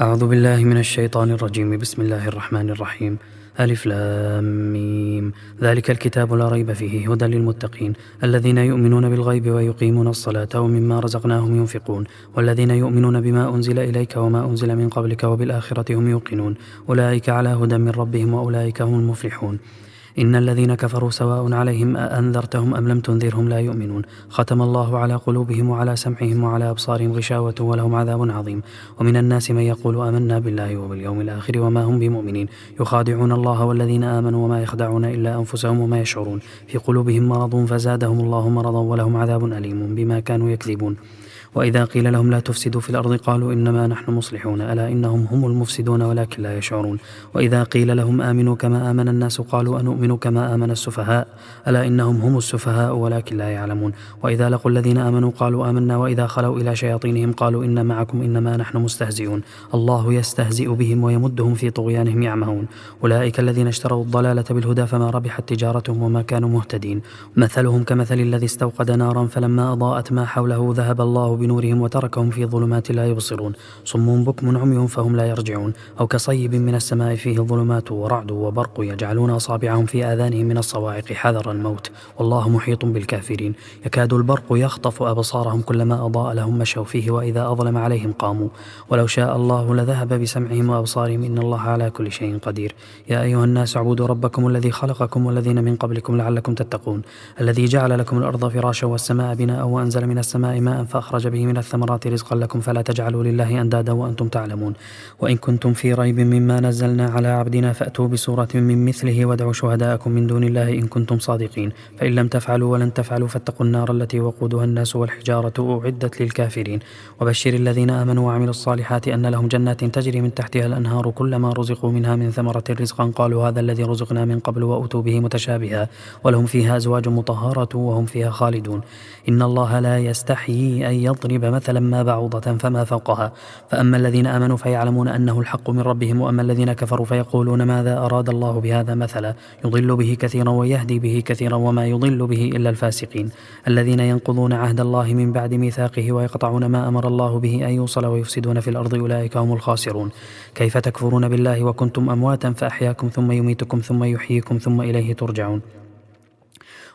أعوذ بالله من الشيطان الرجيم. بسم الله الرحمن الرحيم. ألف لام ميم. ذلك الكتاب لا ريب فيه هدى للمتقين الذين يؤمنون بالغيب ويقيمون الصلاة ومما رزقناهم ينفقون والذين يؤمنون بما أنزل إليك وما أنزل من قبلك وبالآخرة هم يوقنون أولئك على هدى من ربهم وأولئك هم المفلحون. إن الذين كفروا سواء عليهم أأنذرتهم أم لم تنذرهم لا يؤمنون. ختم الله على قلوبهم وعلى سمعهم وعلى أبصارهم غشاوة ولهم عذاب عظيم. ومن الناس من يقول آمنا بالله وباليوم الآخر وما هم بمؤمنين يخادعون الله والذين آمنوا وما يخدعون إلا أنفسهم وما يشعرون. في قلوبهم مرض فزادهم الله مرضا ولهم عذاب أليم بما كانوا يكذبون. وإذا قيل لهم لا تفسدوا في الأرض قالوا إنما نحن مصلحون ألا إنهم هم المفسدون ولكن لا يشعرون. وإذا قيل لهم آمنوا كما آمن الناس قالوا أنؤمن كما آمن السفهاء ألا إنهم هم السفهاء ولكن لا يعلمون. وإذا لقوا الذين آمنوا قالوا آمنا وإذا خلوا إلى شياطينهم قالوا إن معكم إنما نحن مستهزئون الله يستهزئ بهم ويمدهم في طغيانهم يعمهون. أولئك الذين اشتروا الضلالة بالهدى فما ربحت تجارتهم وما كانوا مهتدين. مثلهم كمثل الذي استوقد نارا فلما أضاءت ما حوله ذهب الله بنورهم وتركهم في ظلمات لا يبصرون صم بكم عمي فهم لا يرجعون. أو كصيب من السماء فيه ظلمات ورعد وبرق يجعلون أصابعهم في آذانهم من الصواعق حذر الموت والله محيط بالكافرين. يكاد البرق يخطف أبصارهم كلما أضاء لهم مشوا فيه وإذا أظلم عليهم قاموا ولو شاء الله لذهب بسمعهم وأبصارهم إن الله على كل شيء قدير. يا أيها الناس اعبدوا ربكم الذي خلقكم والذين من قبلكم لعلكم تتقون الذي جعل لكم الأرض فراشا والسماء بناء وأنزل من السماء ماء فأخرج به من الثمرات رزقا لكم فلا تجعلوا لله أندادا وأنتم تعلمون. وإن كنتم في ريب مما نزلنا على عبدنا فأتوا بسورة من مثله وادعوا شهداءكم من دون الله إن كنتم صادقين فإن لم تفعلوا ولن تفعلوا فاتقوا النار التي وقودها الناس والحجارة أعدت للكافرين. وبشر الذين آمنوا وعملوا الصالحات أن لهم جنات تجري من تحتها الأنهار كلما رزقوا منها من ثمرة رزقا قالوا هذا الذي رزقنا من قبل وأتوا به متشابها ولهم فيها أزواج مطهرة وهم فيها خالدون. إن الله لا يستحيي أن يضرب مثلا ما بعوضة فما فوقها فأما الذين آمنوا فيعلمون أنه الحق من ربهم وأما الذين كفروا فيقولون ماذا أراد الله بهذا مثلا يضل به كثيرا ويهدي به كثيرا وما يضل به إلا الفاسقين الذين ينقضون عهد الله من بعد ميثاقه ويقطعون ما أمر الله به أن يوصل ويفسدون في الأرض أولئك هم الخاسرون. كيف تكفرون بالله وكنتم أمواتا فأحياكم ثم يميتكم ثم يحييكم ثم إليه ترجعون.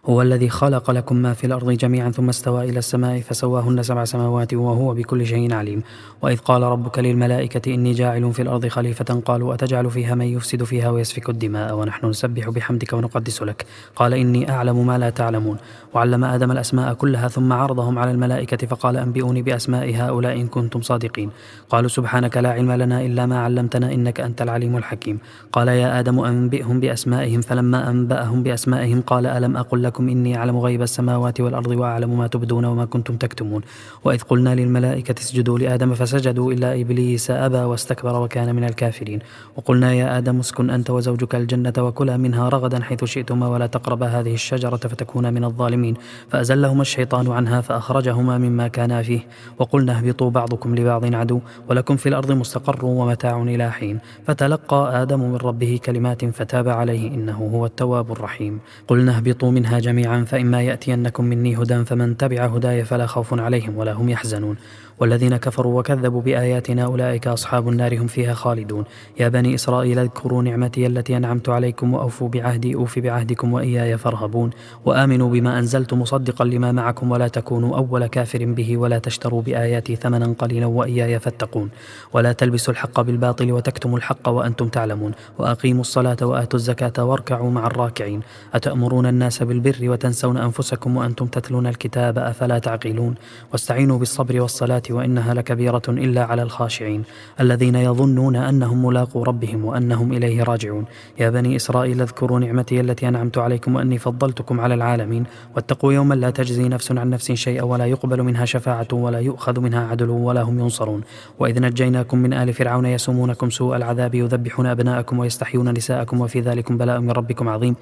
هو الذي خلق لكم ما في الأرض جميعا ثم استوى إلى السماء فسواهن 7 سماوات وهو بكل شيء عليم. وإذ قال ربك للملائكة إني جاعل في الأرض خليفة قالوا أتجعل فيها من يفسد فيها ويسفك الدماء ونحن نسبح بحمدك ونقدس لك قال إني أعلم ما لا تعلمون. وعلم آدم الأسماء كلها ثم عرضهم على الملائكة فقال أنبئوني بأسماء هؤلاء إن كنتم صادقين قالوا سبحانك لا علم لنا إلا ما علمتنا إنك أنت العليم الحكيم. قال يا آدم أنبئهم بأسمائهم فلما أنبأهم بأسمائهم قال ألم أقل لكم إني أعلم غيب السماوات والأرض وأعلم ما تبدون وما كنتم تكتمون. وإذ قلنا للملائكة اسجدوا لآدم فسجدوا إلا إبليس أبى واستكبر وكان من الكافرين. وقلنا يا آدم اسكن أنت وزوجك الجنة وكلا منها رغدا حيث شئتما ولا تقربا هذه الشجرة فتكونا من الظالمين فأزلهما الشيطان عنها فأخرجهما مما كانا فيه وقلنا اهبطوا بعضكم لبعض عدو ولكم في الأرض مستقر ومتاع إلى حين. فتلقى آدم من ربه كلمات فتاب عليه إنه هو التواب الرحيم. قلنا اهبطوا منها جميعا فإما يأتينكم مني هدى فمن تبع هداي فلا خوف عليهم ولا هم يحزنون. والذين كفروا وكذبوا بآياتنا أولئك أصحاب النار هم فيها خالدون. يا بني إسرائيل اذكروا نعمتي التي أنعمت عليكم وأوفوا بعهدي أوف بعهدكم وإياي فارهبون. وآمنوا بما أنزلت مصدقا لما معكم ولا تكونوا أول كافر به ولا تشتروا بآياتي ثمنا قليلا وإياي فاتقون. ولا تلبسوا الحق بالباطل وتكتموا الحق وأنتم تعلمون. وأقيموا الصلاة وآتوا الزكاة واركعوا مع الراكعين. أتأمرون الناس بالبر وتنسون أنفسكم وأنتم تتلون الكتاب أفلا تعقلون. واستعينوا بالصبر والصلاة وإنها لكبيرة إلا على الخاشعين الذين يظنون أنهم ملاقو ربهم وأنهم إليه راجعون. يا بني إسرائيل اذكروا نعمتي التي أنعمت عليكم وأني فضلتكم على العالمين واتقوا يوما لا تجزي نفس عن نفس شيئا ولا يقبل منها شفاعة ولا يؤخذ منها عدل ولا هم ينصرون. وإذ نجيناكم من آل فرعون يسومونكم سوء العذاب يذبحون أبناءكم ويستحيون نساءكم وفي ذلكم بلاء من ربكم عظيم.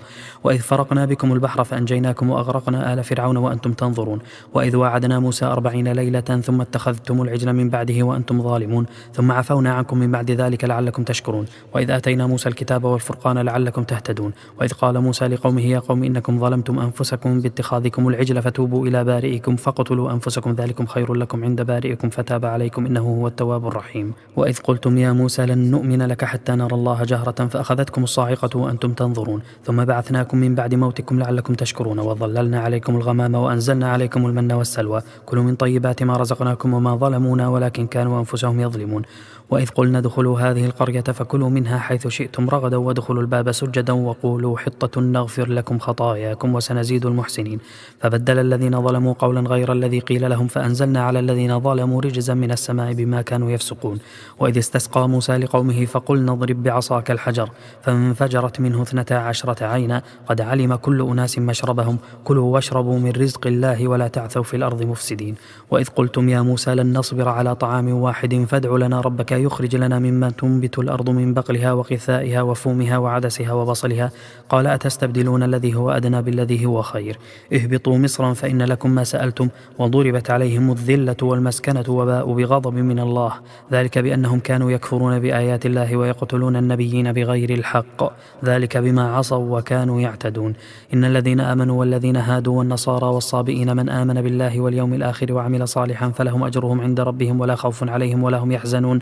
وإذ فرقنا بكم البحر فأنجيناكم وأغرقنا آل فرعون وأنتم تنظرون. وإذ وعدنا موسى 40 ليلة ثم اتخذتم العجل من بعده وأنتم ظالمون ثم عفونا عنكم من بعد ذلك لعلكم تشكرون. وإذ آتينا موسى الكتاب والفرقان لعلكم تهتدون. وإذ قال موسى لقومه يا قوم إنكم ظلمتم أنفسكم باتخاذكم العجل فتوبوا إلى بارئكم فاقتلوا أنفسكم ذلكم خير لكم عند بارئكم فتاب عليكم إنه هو التواب الرحيم. وإذ قلتم يا موسى لن نؤمن لك حتى نرى الله جهرة فأخذتكم الصاعقة وأنتم تنظرون ثم بعثناكم من بعد موتكم لعلكم تشكرون. وظللنا عليكم الغمام وأنزلنا عليكم المن والسلوى كلوا من طيبات ما رزقناكم وما ظلمونا ولكن كانوا أنفسهم يظلمون. وإذ قلنا ادخلوا هذه القرية فكلوا منها حيث شئتم رغدا وادخلوا الباب سجدا وقولوا حطة نغفر لكم خطاياكم وسنزيد المحسنين. فبدل الذين ظلموا قولا غير الذي قيل لهم فأنزلنا على الذين ظلموا رجزا من السماء بما كانوا يفسقون. وإذ استسقى موسى لقومه فقلنا اضرب بعصاك الحجر فانفجرت منه 12 عينا قد علم كل أناس مشربهم كلوا واشربوا من رزق الله ولا تعثوا في الأرض مفسدين. وإذ قلتم يا موسى لن نصبر على طعام واحد فادع لنا ربك يخرج لنا مما تنبت الأرض من بقلها وقثائها وفومها وعدسها وبصلها قال أتستبدلون الذي هو أدنى بالذي هو خير اهبطوا مصرا فإن لكم ما سألتم وضربت عليهم الذلة والمسكنة وباءوا بغضب من الله ذلك بأنهم كانوا يكفرون بآيات الله ويقتلون النبيين بغير الحق ذلك بما عصوا وكانوا يعتدون. إن الذين آمنوا والذين هادوا والنصارى والصابئين من آمن بالله واليوم الآخر وعمل صالحا فلهم أجرهم عند ربهم ولا خوف عليهم ولا هم يحزنون.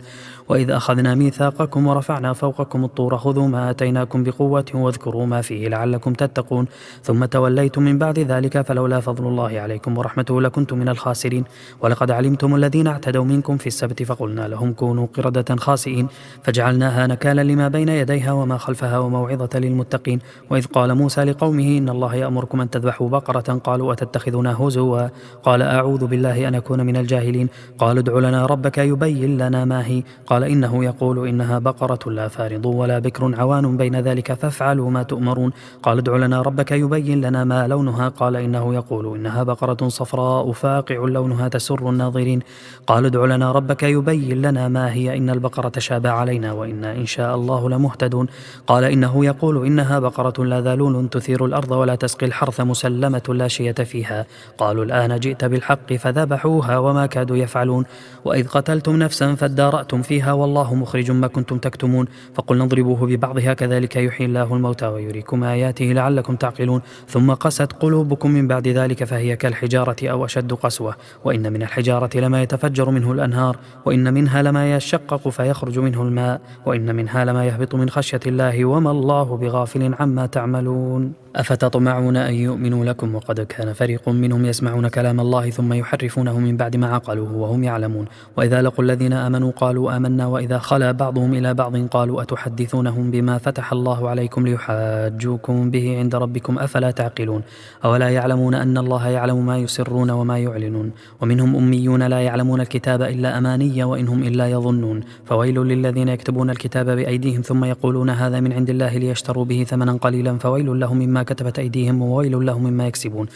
وإذ أخذنا ميثاقكم ورفعنا فوقكم الطور خذوا ما آتيناكم بقوة واذكروا ما فيه لعلكم تتقون ثم توليتم من بعد ذلك فلولا فضل الله عليكم ورحمته لكنتم من الخاسرين. ولقد علمتم الذين اعتدوا منكم في السبت فقلنا لهم كونوا قردة خاسئين فجعلناها نكالا لما بين يديها وما خلفها وموعظة للمتقين. وإذ قال موسى لقومه إن الله يأمركم أن تذبحوا بقرة قالوا أتتخذنا هزوا قال أعوذ بالله أن أكون من الجاهلين قالوا ادع لنا ربك يبين لنا ما هي قال إنه يقول إنها بقرة لا فارض ولا بكر عوان بين ذلك فافعلوا ما تؤمرون قال ادع لنا ربك يبين لنا ما لونها قال إنه يقول إنها بقرة صفراء فاقع لونها تسر الناظرين قال ادع لنا ربك يبين لنا ما هي إن البقرة تشابه علينا وإنا إن شاء الله لمهتدون قال إنه يقول إنها بقرة لا ذلول تثير الأرض ولا تسقي الحرث مسلمة لا شية فيها قالوا الآن جئت بالحق فذبحوها وما كادوا يفعلون. وإذ قتلتم نفسا فادارأتم فيها والله مخرج ما كنتم تكتمون فقلنا اضربوه ببعضها كذلك يحيي الله الموتى ويريكم آياته لعلكم تعقلون ثم قست قلوبكم من بعد ذلك فهي كالحجارة أو أشد قسوة وإن من الحجارة لما يتفجر منه الأنهار وإن منها لما يشقق فيخرج منه الماء وإن منها لما يهبط من خشية الله وما الله بغافل عما تعملون. أفتطمعون أن يؤمنوا لكم وقد كان فريق منهم يسمعون كلام الله ثم يحرفونه من بعد ما عقلوه وهم يعلمون. وإذا لقوا الذين آمنوا قالوا آمنا وإذا خلا بعضهم إلى بعض قالوا أتحدثونهم بما فتح الله عليكم ليحاجوكم به عند ربكم أفلا تعقلون أولا يعلمون أن الله يعلم ما يسرون وما يعلنون. ومنهم أميون لا يعلمون الكتاب إلا أماني وإنهم إلا يظنون فويل للذين يكتبون الكتاب بأيديهم ثم يقولون هذا من عند الله ليشتروا به ثمنا قليلا فويل لهم مما كتبت أيديهم وويل لهم مما يكسبون.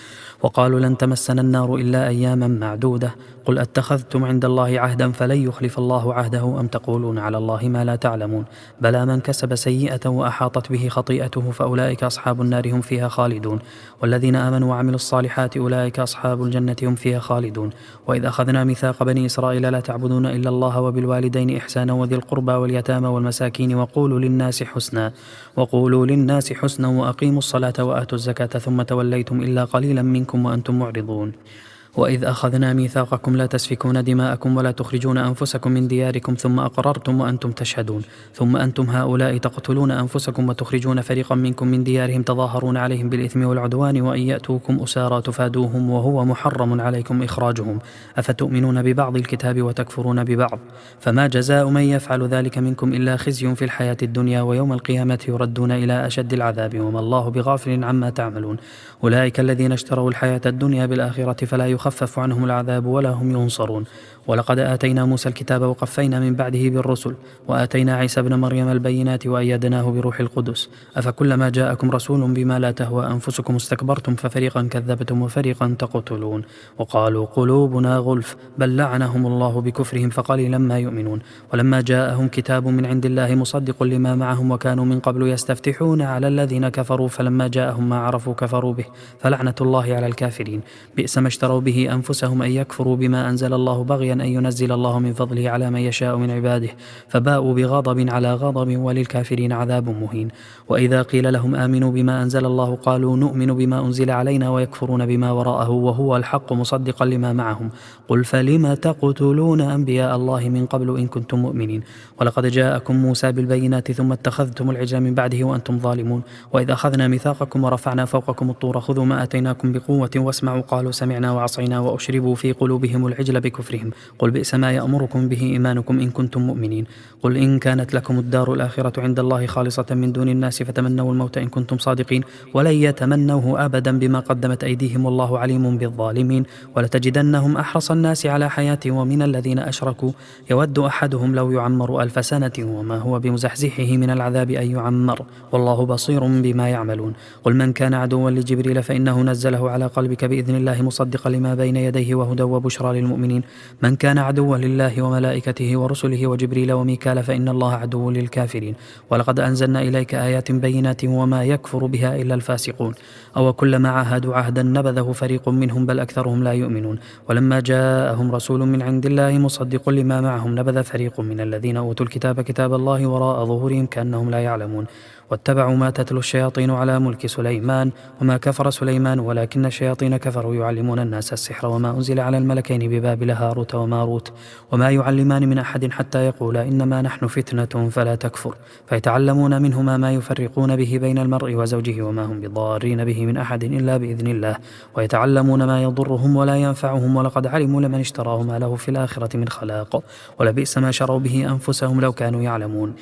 وقالوا لن تمسنا النار إلا أياما معدودة قل أتخذتم عند الله عهدا فلن يخلف الله عهده أم تقولون على الله ما لا تعلمون بلى من كسب سيئة وأحاطت به خطيئته فأولئك أصحاب النار هم فيها خالدون والذين آمنوا وعملوا الصالحات أولئك أصحاب الجنة هم فيها خالدون. وإذ أخذنا ميثاق بني إسرائيل لا تعبدون إلا الله وبالوالدين إحسانا وذي القربى واليتامى والمساكين وقولوا للناس حسنا وأقيموا الصلاة وآتوا الزكاة ثم توليتم إلا قليلا منكم وأنتم معرضون. وإذ أخذنا ميثاقكم لا تسفكون دماءكم ولا تخرجون أنفسكم من دياركم ثم أقررتم وأنتم تشهدون ثم أنتم هؤلاء تقتلون أنفسكم وتخرجون فريقا منكم من ديارهم تظاهرون عليهم بالإثم والعدوان وإن يأتوكم أسارى تفادوهم وهو محرم عليكم إخراجهم أفتؤمنون ببعض الكتاب وتكفرون ببعض فما جزاء من يفعل ذلك منكم إلا خزي في الحياة الدنيا ويوم القيامة يردون إلى أشد العذاب وما الله بغافل عما تعملون. أولئك الذين اشتروا الحياة الدنيا بالآخرة فلا يخفف عنهم العذاب ولا هم ينصرون. ولقد آتينا موسى الكتاب وقفينا من بعده بالرسل وآتينا عيسى ابن مريم البينات وأيدناه بروح القدس أفكلما جاءكم رسول بما لا تهوى أنفسكم استكبرتم ففريقا كذبتم وفريقا تقتلون وقالوا قلوبنا غلف بل لعنهم الله بكفرهم فقليلا ما يؤمنون. ولما جاءهم كتاب من عند الله مصدق لما معهم وكانوا من قبل يستفتحون على الذين كفروا فلما جاءهم ما عرفوا كفروا به فلعنة الله على الكافرين. بئس ما اشتروا به أنفسهم أن يكفروا بما أنزل الله بغيا أن ينزل الله من فضله على من يشاء من عباده فباءوا بغضب على غضب وللكافرين عذاب مهين. وإذا قيل لهم آمنوا بما أنزل الله قالوا نؤمن بما أنزل علينا ويكفرون بما وراءه وهو الحق مصدقا لما معهم قل فلم تقتلون أنبياء الله من قبل إن كنتم مؤمنين. ولقد جاءكم موسى بالبينات ثم اتخذتم العجل من بعده وأنتم ظالمون. وإذا أخذنا ميثاقكم ورفعنا فوقكم الطور خذوا ما آتيناكم بقوة واسمعوا قالوا سمعنا وعصينا وأشربوا في قلوبهم العجل بكفرهم قل بئس ما يأمركم به إيمانكم إن كنتم مؤمنين. قل إن كانت لكم الدار الآخرة عند الله خالصة من دون الناس فتمنوا الموت إن كنتم صادقين ولن يتمنوه أبدا بما قدمت أيديهم والله عليم بالظالمين. ولتجدنهم أحرص الناس على حياة ومن الذين أشركوا يود أحدهم لو يعمر 1000 سنة وما هو بمزحزحه من العذاب أن يعمر والله بصير بما يعملون. قل من كان عدوا لجبريل فإنه نزله على قلبك بإذن الله مصدقا لما بين يديه وهدى وبشرى للمؤمنين. من كان عدوا لله وملائكته ورسله وجبريل وميكال فإن الله عدو للكافرين. ولقد أنزلنا إليك آيات بينات وما يكفر بها إلا الفاسقون. أو كلما عاهدوا عهدا نبذه فريق منهم بل أكثرهم لا يؤمنون. ولما جاءهم رسول من عند الله مصدق لما معهم نبذ فريق من الذين أوتوا الكتاب كتاب الله وراء ظهورهم كأنهم لا يعلمون. واتبعوا ما تتلو الشياطين على ملك سليمان وما كفر سليمان ولكن الشياطين كفروا يعلمون الناس السحر وما أنزل على الملكين ببابل هاروت وماروت وما يعلمان من أحد حتى يقولا إنما نحن فتنة فلا تكفر فيتعلمون منهما ما يفرقون به بين المرء وزوجه وما هم بضارين به من أحد إلا بإذن الله ويتعلمون ما يضرهم ولا ينفعهم ولقد علموا لمن اشتراه ما له في الآخرة من خلاق ولبئس ما شروا به أنفسهم لو كانوا يعلمون.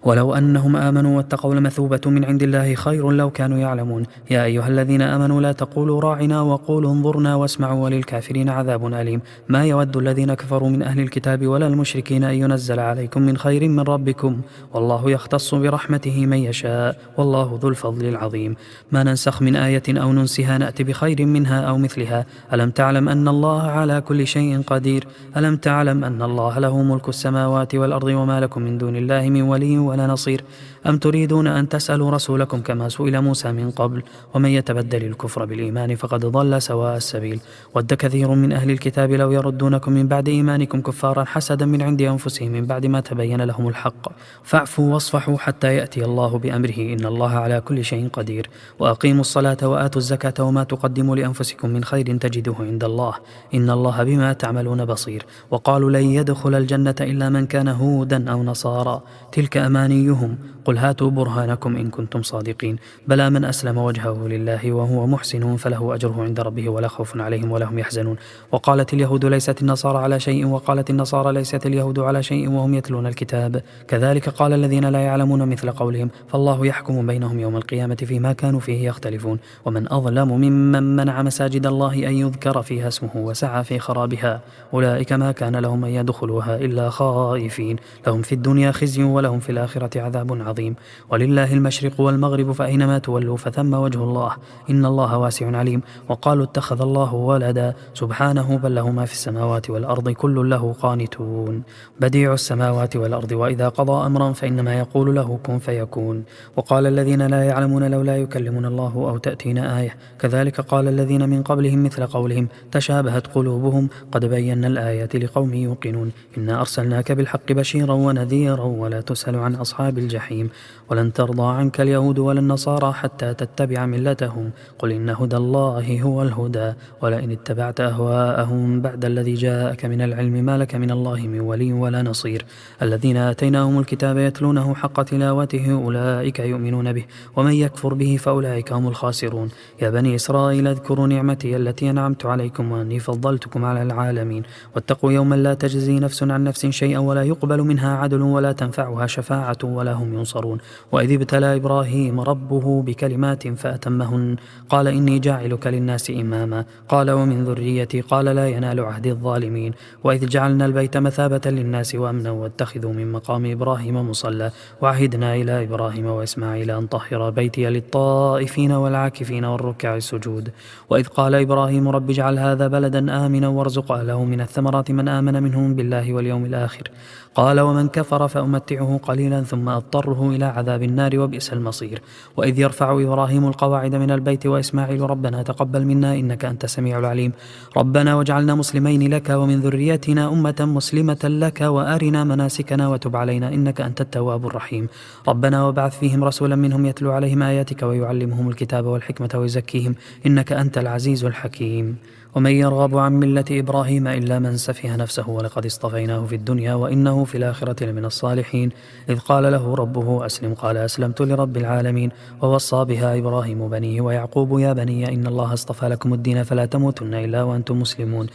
ولو أنهم آمنوا واتقوا لمثوبة من عند الله خير لو كانوا يعلمون. يا أيها الذين آمنوا لا تقولوا راعنا وقولوا انظرنا واسمعوا وللكافرين عذاب أليم. ما يود الذين كفروا من أهل الكتاب ولا المشركين أن ينزل عليكم من خير من ربكم والله يختص برحمته من يشاء والله ذو الفضل العظيم. ما ننسخ من آية أو ننسها نأتي بخير منها أو مثلها. ألم تعلم أن الله على كل شيء قدير. ألم تعلم أن الله له ملك السماوات والأرض وما لكم من دون الله من ولي ولا نصير. أم تريدون أن تسألوا رسولكم كما سئل موسى من قبل ومن يتبدل الكفر بالإيمان فقد ضل سواء السبيل. ود كثير من أهل الكتاب لو يردونكم من بعد إيمانكم كفارا حسدا من عند أنفسهم من بعد ما تبين لهم الحق فاعفوا واصفحوا حتى يأتي الله بأمره إن الله على كل شيء قدير. وأقيموا الصلاة وآتوا الزكاة وما تقدموا لأنفسكم من خير تجدوه عند الله إن الله بما تعملون بصير. وقالوا لن يدخل الجنة إلا من كان هودا أو نصارى تلك أمانيهم قل هاتوا برهانكم إن كنتم صادقين. بلى من أسلم وجهه لله وهو محسن فله أجره عند ربه ولا خوف عليهم ولا هم يحزنون. وقالت اليهود ليست النصارى على شيء وقالت النصارى ليست اليهود على شيء وهم يتلون الكتاب كذلك قال الذين لا يعلمون مثل قولهم فالله يحكم بينهم يوم القيامة فيما كانوا فيه يختلفون. ومن أظلم ممن منع مساجد الله أن يذكر فيها اسمه وسعى في خرابها أولئك ما كان لهم أن يدخلوها إلا خائفين لهم في الدنيا خزي ولهم في الآخرة عذاب عظيم. ولله المشرق والمغرب فأينما تولوا فثم وجه الله إن الله واسع عليم. وقالوا اتخذ الله ولدا سبحانه بل له ما في السماوات والأرض كل له قانتون بديع السماوات والأرض وإذا قضى أمرا فإنما يقول له كن فيكون. وقال الذين لا يعلمون لولا يكلمنا الله أو تأتينا آية كذلك قال الذين من قبلهم مثل قولهم تشابهت قلوبهم قد بينا الآيات لقوم يوقنون إنا أرسلناك بالحق بشيرا ونذيرا ولا تسأل عن أصحاب الجحيم. ولن ترضى عنك اليهود ولا النصارى حتى تتبع ملتهم قل إن هدى الله هو الهدى ولئن اتبعت أهواءهم بعد الذي جاءك من العلم ما لك من الله من ولي ولا نصير. الذين آتيناهم الكتاب يتلونه حق تلاوته أولئك يؤمنون به ومن يكفر به فأولئك هم الخاسرون. يا بني إسرائيل اذكروا نعمتي التي أنعمت عليكم وأني فضلتكم على العالمين واتقوا يوما لا تجزي نفس عن نفس شيئا ولا يقبل منها عدل ولا تنفعها شفاعة شفاعة ولا هم ينصرون. وإذ ابتلى إبراهيم ربه بكلمات فأتمهن قال إني جاعلك للناس إماما قال ومن ذريتي قال لا ينال عهد الظالمين. وإذ جعلنا البيت مثابة للناس وأمنا واتخذوا من مقام إبراهيم مصلى وعهدنا إلى إبراهيم وإسماعيل أن طهر بيتي للطائفين والعاكفين والركع السجود. وإذ قال إبراهيم رب اجعل هذا بلدا آمنا وارزق أهله من الثمرات من آمن منهم بالله واليوم الآخر قال ومن كفر فأمتعه قليلا ثم أضطره إلى عذاب النار وبئس المصير. وإذ يرفع إبراهيم القواعد من البيت وإسماعيل ربنا تقبل منا إنك أنت السميع العليم ربنا واجعلنا مسلمين لك ومن ذريتنا أمة مسلمة لك وأرنا مناسكنا وتب علينا إنك أنت التواب الرحيم ربنا وابعث فيهم رسولا منهم يتلو عليهم آياتك ويعلمهم الكتاب والحكمة ويزكيهم إنك أنت العزيز الحكيم. ومن يرغب عن ملة إبراهيم إلا من سفه نفسه ولقد اصطفيناه في الدنيا وإنه في الآخرة لمن الصالحين إذ قال له ربه أسلم قال أسلمت لرب العالمين ووصى بها إبراهيم بنيه ويعقوب يا بني إن الله اصطفى لكم الدين فلا تموتن إلا وأنتم مسلمون.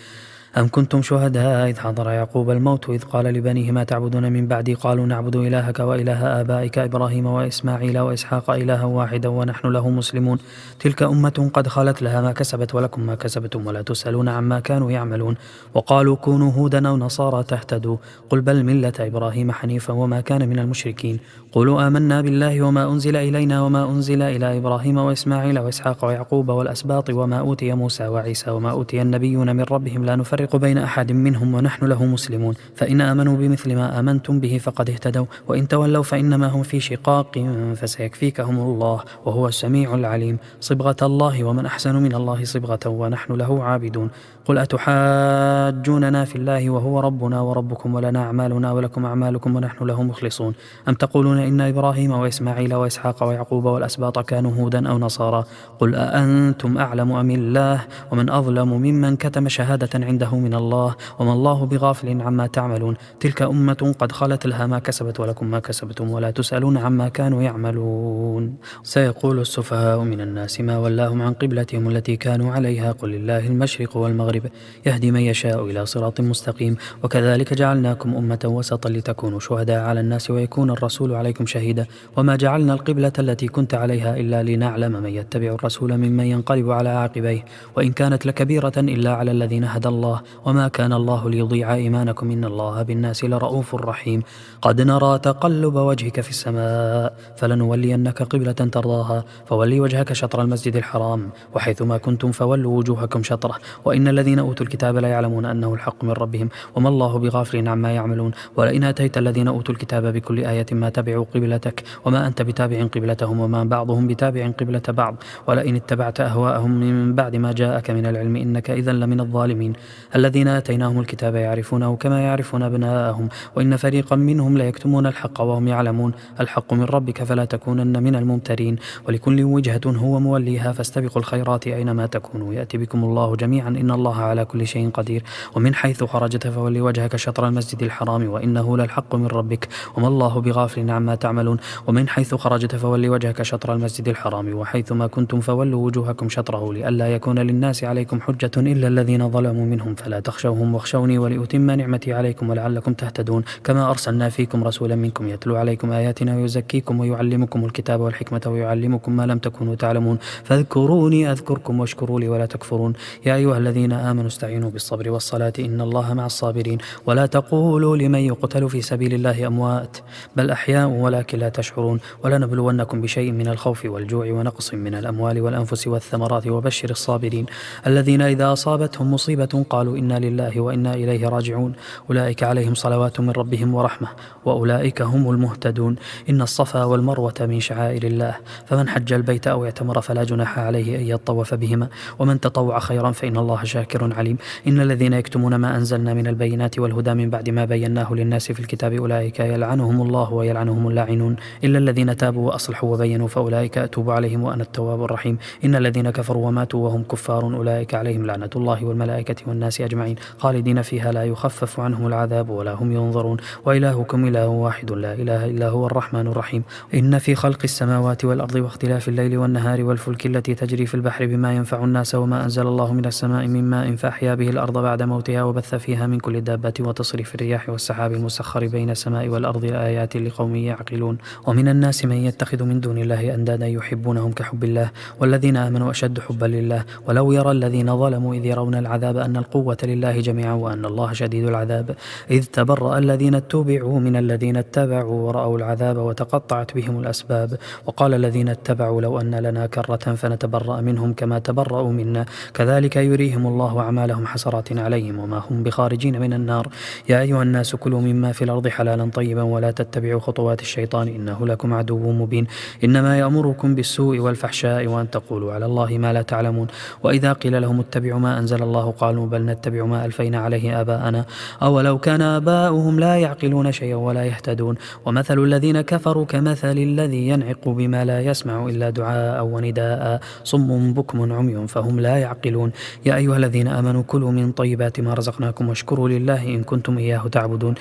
أم كنتم شهداء إذ حضر يعقوب الموت إذ قال لبنيه ما تعبدون من بعدي قالوا نعبد إلهك وإله آبائك إبراهيم وإسماعيل وإسحاق إلها واحدا ونحن له مسلمون تلك أمة قد خلت لها ما كسبت ولكم ما كسبتم ولا تسألون عما كانوا يعملون. وقالوا كونوا هودا أو نصارى تهتدوا قل بل ملة إبراهيم حنيفا وما كان من المشركين قولوا آمنا بالله وما أنزل إلينا وما أنزل إلى إبراهيم وإسماعيل وإسحاق ويعقوب والأسباط وما أوتي موسى وعيسى وما أوتي النبيون من ربهم لا نفرق بين أحد منهم ونحن له مسلمون فإن آمنوا بمثل ما آمنتم به فقد اهتدوا وإن تولوا فإنما هم في شقاق فسيكفيكهم الله وهو السميع العليم صبغة الله ومن أحسن من الله صبغة ونحن له عابدون. قل أتحاجوننا في الله وهو ربنا وربكم ولنا أعمالنا ولكم أعمالكم ونحن له مخلصون أم تقولون إن إبراهيم وإسماعيل وإسحاق ويعقوب والأسباط كانوا هودا أو نصارى قل أأنتم أعلم أم الله ومن أظلم ممن كتم شهادة عنده من الله وما الله بغافل عما تعملون تلك أمة قد خلت لها ما كسبت ولكم ما كسبتم ولا تسألون عما كانوا يعملون. سيقول السفهاء من الناس ما ولاهم عن قبلتهم التي كانوا عليها قل لله المشرق والمغرب يهدي من يشاء إلى صراط مستقيم وكذلك جعلناكم أمة وسطا لتكونوا شهداء على الناس ويكون الرسول عليكم شهيدا وما جعلنا القبلة التي كنت عليها إلا لنعلم من يتبع الرسول ممن ينقلب على عاقبيه وإن كانت لكبيرة إلا على الذين هدى الله وما كان الله ليضيع إيمانكم إن الله بالناس لرؤوف رحيم. قد نرى تقلب وجهك في السماء فلنولينك قبلة ترضاها فولي وجهك شطر المسجد الحرام وحيثما كنتم فولوا وجوهكم شطره وإن الذين أوتوا الكتاب لا يعلمون أنه الحق من ربهم وما الله بغافل عما يعملون ولئن أتيت الذين أوتوا الكتاب بكل آية ما تبعوا قبلتك وما أنت بتابع قبلتهم وما بعضهم بتابع قبلة بعض ولئن اتبعت أهواءهم من بعد ما جاءك من العلم إنك إذا لمن الظالمين. الذين آتيناهم الكتاب يعرفونه كما يعرفون أبناءهم وإن فريقا منهم ليكتمون الحق وهم يعلمون الحق من ربك فلا تكونن من الممترين ولكل وجهة هو موليها فاستبقوا الخيرات أينما تكونوا يأتي بكم الله جميعا إن الله على كل شيء قدير. ومن حيث خرجت فولي وجهك شطر المسجد الحرام وإنه للحق من ربك وما الله بغافل عما تعملون. ومن حيث خرجت فولي وجهك شطر المسجد الحرام وحيثما كنتم فولوا وجوهكم شطره لئلا يكون للناس عليكم حجة إلا الذين ظلموا منهم فلا تخشوهم واخشوني ولأتم نعمتي عليكم ولعلكم تهتدون كما أرسلنا فيكم رسولا منكم يتلو عليكم آياتنا ويزكيكم ويعلمكم الكتاب والحكمة ويعلمكم ما لم تكونوا تعلمون فاذكروني أذكركم واشكروا لي ولا تكفرون. يا أيها الذين آمنوا استعينوا بالصبر والصلاة إن الله مع الصابرين ولا تقولوا لمن يقتل في سبيل الله أموات بل أحياء ولكن لا تشعرون ولنبلونكم بشيء من الخوف والجوع ونقص من الأموال والأنفس والثمرات وبشر الصابرين الذين إذا أصابتهم مصيبة قالوا إنا لله وإنا إليه راجعون أولئك عليهم صلوات من ربهم ورحمة وأولئك هم المهتدون. إن الصفا والمروة من شعائر الله فمن حج البيت أو اعتمر فلا جناح عليه أن يطوف بهما ومن تطوع خيرا فإن الله شاكر عليم. إن الذين يكتمون ما أنزلنا من البينات والهدى من بعد ما بيناه للناس في الكتاب أولئك يلعنهم الله ويلعنهم اللاعنون إلا الذين تابوا وأصلحوا وبينوا فأولئك أتوب عليهم وأنا التواب الرحيم. إن الذين كفروا وماتوا وهم كفار أولئك عليهم لعنة الله والملائكة والناس والناس أجمعين خالدين فيها لا يخفف عنهم العذاب ولا هم ينظرون وإلهكم إله واحد لا إله إلا هو الرحمن الرحيم إن في خلق السماوات والأرض واختلاف الليل والنهار والفلك التي تجري في البحر بما ينفع الناس وما أنزل الله من السماء من ماء فأحيا به الأرض بعد موتها وبث فيها من كل دابة وتصريف الرياح والسحاب المسخر بين السماء والأرض آيات لقوم يعقلون ومن الناس من يتخذ من دون الله أندادا يحبونهم كحب الله والذين آمنوا أشد حبا لله ولو يرى الذين ظلموا إذ يرون العذاب أن القوة لله جميعا وأن الله شديد العذاب إذ تبرأ الذين اتبعوا من الذين اتبعوا ورأوا العذاب وتقطعت بهم الأسباب وقال الذين اتبعوا لو أن لنا كرة فنتبرأ منهم كما تبرأوا منا كذلك يريهم الله أعمالهم حسرات عليهم وما هم بخارجين من النار يا أيها الناس كلوا مما في الأرض حلالا طيبا ولا تتبعوا خطوات الشيطان إنه لكم عدو مبين إنما يأمركم بالسوء والفحشاء وأن تقولوا على الله ما لا تعلمون وإذا قيل لهم اتبعوا ما أنزل الله قالوا بل نتبع ما ألفينا عليه آباءنا أولو كان آباؤهم لا يعقلون شيئا ولا يهتدون ومثل الذين كفروا كمثل الذي ينعق بما لا يسمع إلا دعاء ونداء صم بكم عمي فهم لا يعقلون يا أيها الذين آمنوا كلوا من طيبات ما رزقناكم واشكروا لله إن كنتم إياه تعبدون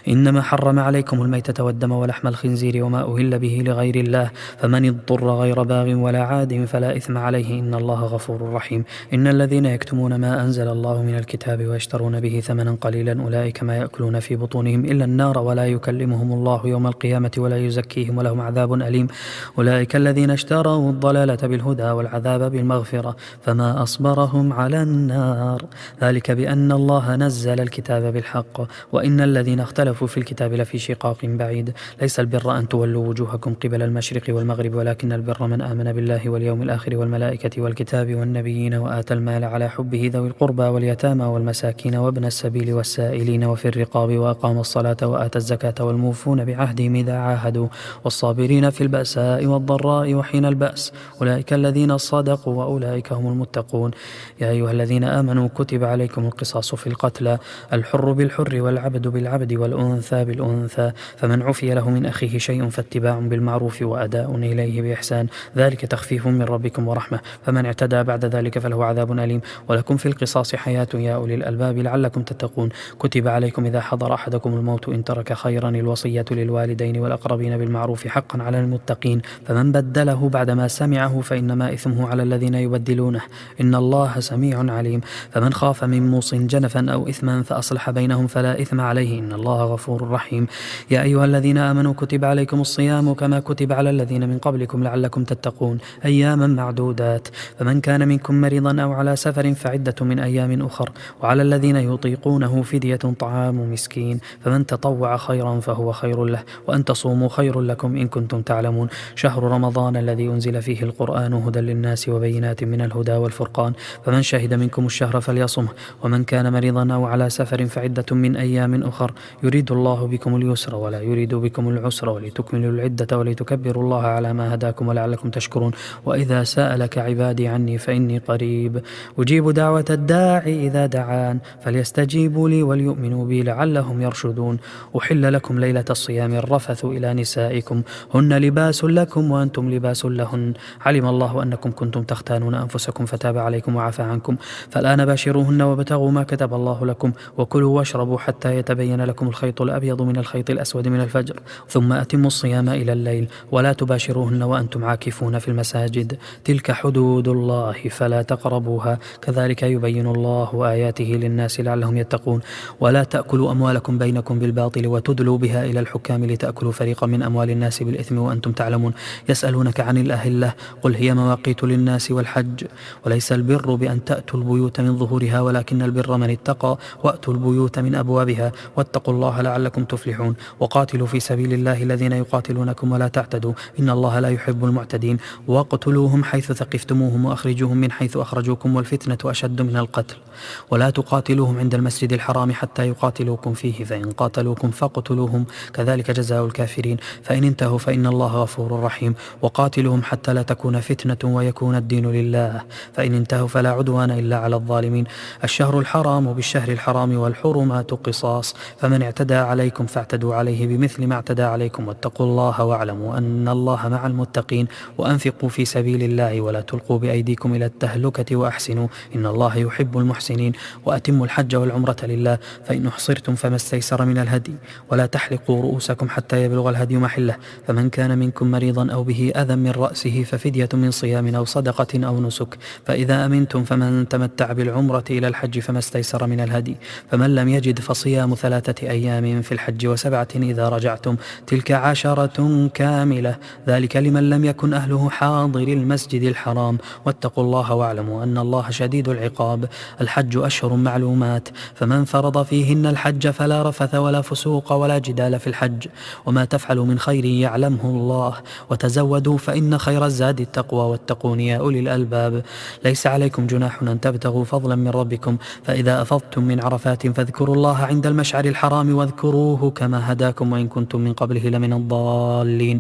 إنما حرم عليكم الميتة والدم ولحم الخنزير وما أهل به لغير الله فمن اضطر غير باغ ولا عاد فلا إثم عليه إن الله غفور رحيم إن الذين يكتمون ما أنزل الله من الكتاب ويشترون به ثمنا قليلا أولئك ما يأكلون في بطونهم إلا النار ولا يكلمهم الله يوم القيامة ولا يزكيهم ولهم عذاب أليم أولئك الذين اشتروا الضلالة بالهدى والعذاب بالمغفرة فما أصبرهم على النار ذلك بأن الله نزل الكتاب بالحق وإن الذين اختلفوا في الكتاب لفي شقاق بعيد ليس البر أن تولوا وجوهكم قبل المشرق والمغرب ولكن البر من آمن بالله واليوم الآخر والملائكة والكتاب والنبيين وآتى المال على حبه ذوي القربى واليتامى والمساكين وابن السبيل والسائلين وفي الرقاب وأقام الصلاة وآتى الزكاة والموفون بعهدهم إذا عاهدوا والصابرين في البأساء والضراء وحين البأس أولئك الذين صدقوا وأولئك هم المتقون يا أيها الذين آمنوا كتب عليكم القصاص في القتلى الحر بالحر والعبد بالعبد والأنثى بالأنثى فمن عفي له من أخيه شيء فاتباع بالمعروف وأداء إليه بإحسان ذلك تخفيف من ربكم ورحمة فمن اعتدى بعد ذلك فله عذاب أليم ولكم في القصاص حياة يا أولي الألباب لعلكم تتقون كتب عليكم إذا حضر أحدكم الموت إن ترك خيرا الوصية للوالدين والأقربين بالمعروف حقا على المتقين فمن بدله بعدما سمعه فإنما إثمه على الذين يبدلونه إن الله سميع عليم فمن خاف من موص جنفا أو إثما فأصلح بينهم فلا إثم عليه إن الله غفور رحيم يا أيها الذين آمنوا كتب عليكم الصيام كما كتب على الذين من قبلكم لعلكم تتقون أياما معدودات فمن كان منكم مريضا أو على سفر فعدة من أيام أخر وعلى الذين يطيقونه فدية طعام مسكين فمن تطوع خيرا فهو خير له وأن تصوموا خير لكم إن كنتم تعلمون شهر رمضان الذي أنزل فيه القرآن هدى للناس وبينات من الهدى والفرقان فمن شهد منكم الشهر فليصمه ومن كان مريضا أو على سفر فعدة من أيام أخر يريد الله بكم اليسر ولا يريد بكم العسر ولتكملوا العدة ولتكبروا الله على ما هداكم ولعلكم تشكرون وإذا سألك عبادي عني فإني قريب أجيب دعوة الداعي إذا دعان فليستجيبوا لي وليؤمنوا بي لعلهم يرشدون أحل لكم ليلة الصيام الرفث إلى نسائكم هن لباس لكم وأنتم لباس لهن علم الله أنكم كنتم تختانون أنفسكم فتاب عليكم وعفى عنكم فالآن باشروهن وابتغوا ما كتب الله لكم وكلوا واشربوا حتى يتبين لكم الخيط الأبيض من الخيط الأسود من الفجر ثم أتموا الصيام إلى الليل ولا تباشروهن وأنتم عاكفون في المساجد تلك حدود الله فلا تقربوها كذلك يبين الله آياته للناس لعلهم يتقون ولا تأكلوا أموالكم بينكم بالباطل وتدلوا بها إلى الحكام لتأكلوا فريقا من أموال الناس بالإثم وأنتم تعلمون يسألونك عن الأهلة قل هي مواقيت للناس والحج وليس البر بأن تأتوا البيوت من ظهورها ولكن البر من اتقى وأتوا البيوت من أبوابها واتقوا الله لعلكم تفلحون وقاتلوا في سبيل الله الذين يقاتلونكم ولا تعتدوا إن الله لا يحب المعتدين واقتلوهم حيث ثقفتموهم وأخرجوهم من حيث أخرجوكم والفتنة أشد من القتل ولا تقاتلوهم عند المسجد الحرام حتى يقاتلوكم فيه فإن قاتلوكم فاقتلوهم كذلك جزاء الكافرين فإن انتهوا فإن الله غفور رحيم وقاتلوهم حتى لا تكون فتنة ويكون الدين لله فإن انتهوا فلا عدوان إلا على الظالمين الشهر الحرام بالشهر الحرام والحرمات قصاص فمن اعتدى عليكم فاعتدوا عليه بمثل ما اعتدى عليكم واتقوا الله واعلموا أن الله مع المتقين وأنفقوا في سبيل الله ولا تلقوا بأيديكم إلى التهلكة وأحسنوا إن الله يحب المحسنين المحسنين. وأتموا الحج والعمرة لله، فإن أحصرتم فما استيسر من الهدي، ولا تحلقوا رؤوسكم حتى يبلغ الهدي محله، فمن كان منكم مريضا أو به أذى من رأسه ففدية من صيام أو صدقة أو نسك. فإذا أمنتم فمن تمتع بالعمرة إلى الحج فما استيسر من الهدي، فمن لم يجد فصيام 3 أيام في الحج و7 إذا رجعتم، تلك 10 كاملة، ذلك لمن لم يكن أهله حاضر المسجد الحرام. واتقوا الله واعلموا أن الله شديد العقاب. الحج أشهر معلومات، فمن فرض فيهن الحج فلا رفث ولا فسوق ولا جدال في الحج، وما تفعلوا من خير يعلمه الله، وتزودوا فإن خير الزاد التقوى، واتقون يا أولي الألباب. ليس عليكم جناح أن تبتغوا فضلا من ربكم، فإذا أفضتم من عرفات فاذكروا الله عند المشعر الحرام واذكروه كما هداكم وإن كنتم من قبله لمن الضالين.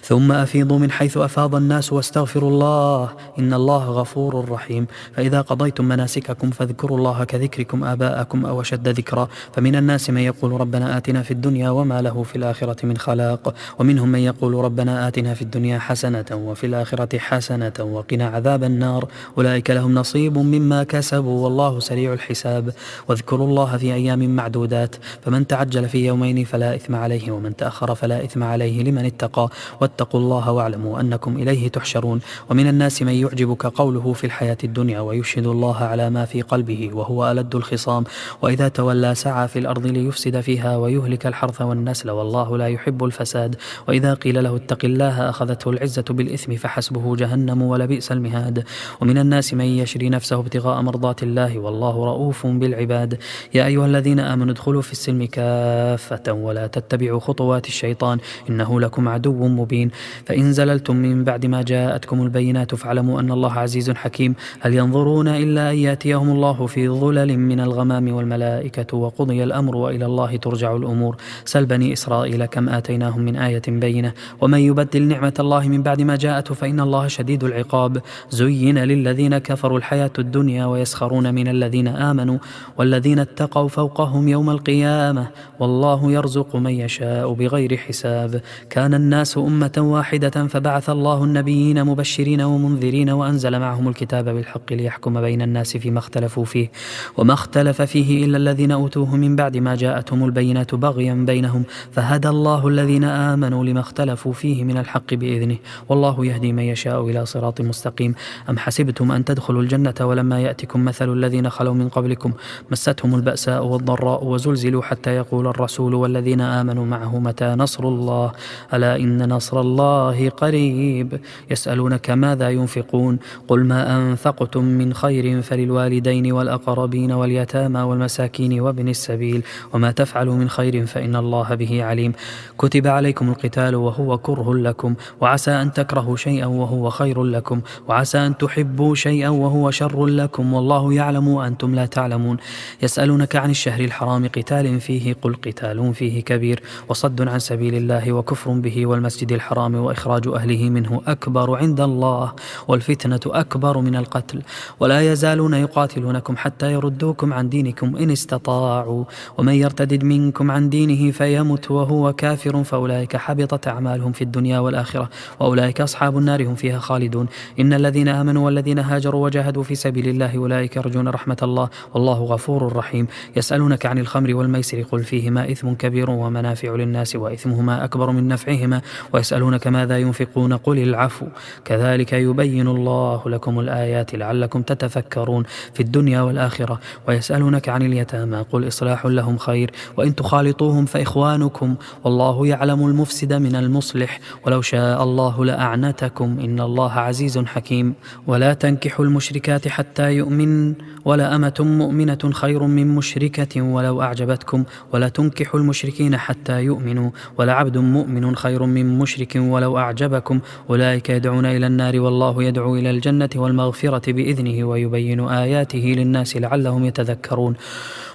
ثم أفيضوا من حيث أفاض الناس واستغفروا الله إن الله غفور رحيم. فإذا قضيتم مناسككم فاذكروا الله كذكركم آباءكم أو أشد ذكرا. فمن الناس من يقول ربنا آتنا في الدنيا وما له في الآخرة من خلاق، ومنهم من يقول ربنا آتنا في الدنيا حسنة وفي الآخرة حسنة وقنا عذاب النار. أولئك لهم نصيب مما كسبوا والله سريع الحساب. واذكروا الله في أيام معدودات، فمن تعجل في يومين فلا إثم عليه، ومن تأخر فلا إثم عليه لمن اتقى. واتقوا الله واعلموا أنكم إليه تحشرون. ومن الناس من يعجبك قوله في الحياة الدنيا ويشهد الله على ما في قلبه وهو ألد الخصام، وإذا تولى سعى في الأرض ليفسد فيها ويهلك الحرث والنسل والله لا يحب الفساد. وإذا قيل له اتق الله أخذته العزة بالإثم فحسبه جهنم ولبئس المهاد. ومن الناس من يشري نفسه ابتغاء مرضات الله والله رؤوف بالعباد. يا أيها الذين آمنوا ادخلوا في السلم كافة ولا تتبعوا خطوات الشيطان إنه لكم عدو مبين. فإن زللتم من بعد ما جاءتكم البينات فاعلموا أن الله عزيز حكيم. هل ينظرون إلا أن يأتيهم الله في ظلل من الغمام والملائكة وقضي الأمر وإلى الله ترجع الأمور. سل بني إسرائيل كم آتيناهم من آية بينة ومن يبدل نعمة الله من بعد ما جاءته فإن الله شديد العقاب. زين للذين كفروا الحياة الدنيا ويسخرون من الذين آمنوا والذين اتقوا فوقهم يوم القيامة والله يرزق من يشاء بغير حساب. كان الناس أمة واحدة فبعث الله النبيين مبشرين ومنذرين وأنزل معهم الكتاب بالحق ليحكم بين الناس فيما اختلفوا فيه وما اختلف فيه إلا الذين أوتوه من بعد ما جاءتهم البينات بغيا بينهم فهدى الله الذين آمنوا لما اختلفوا فيه من الحق بإذنه والله يهدي من يشاء إلى صراط مستقيم. أم حسبتم أن تدخلوا الجنة ولما يأتكم مثل الذين خلوا من قبلكم مستهم البأساء والضراء وزلزلوا حتى يقول الرسول والذين آمنوا معه متى نصر الله ألا إن نصر الله قريب. يسألونك ماذا ينفقون قل ما أنفقتم من خير فللوالدين والأقربين واليتامى والمساكين وابن السبيل وما تفعلوا من خير فإن الله به عليم. كتب عليكم القتال وهو كره لكم وعسى أن تكرهوا شيئا وهو خير لكم وعسى أن تحبوا شيئا وهو شر لكم والله يعلم وأنتم لا تعلمون. يسألونك عن الشهر الحرام قتال فيه قل قتال فيه كبير وصد عن سبيل الله وكفر به والمسجد الحرام وإخراج أهله منه أكبر عند الله والفتنة أكبر من القتل ولا يزالون يقاتلونكم حتى يردوكم عن دينكم إن استطاعوا ومن يرتدد منكم عن دينه فيمت وهو كافر فأولئك حبطت أعمالهم في الدنيا والآخرة وأولئك أصحاب النار هم فيها خالدون. إن الذين آمنوا والذين هاجروا وجاهدوا في سبيل الله أولئك يرجون رحمة الله والله غفور رحيم. يسألونك عن الخمر والميسر قل فيهما إثم كبير ومنافع للناس وإثمهما أكبر من نفعهما ويسألونك ماذا ينفقون قل العفو كذلك يبين الله لكم الآيات لعلكم تتفكرون في الدنيا والآخرة. ويسألونك عن اليتامى قل إصلاح لهم خير وإن تخالطوهم فإخوانكم والله يعلم المفسد من المصلح ولو شاء الله لأعنتكم إن الله عزيز حكيم. ولا تنكحوا المشركات حتى يؤمن ولا أمة مؤمنة خير من مشركة ولو أعجبتكم ولا تنكحوا المشركين حتى يؤمنوا ولا عبد مؤمن خير من مشرك ولو أعجبكم أولئك يدعون إلى النار والله يدعو إلى الجنة والمغفرة بإذنه ويبين آياته للناس لعلهم يتذكرون.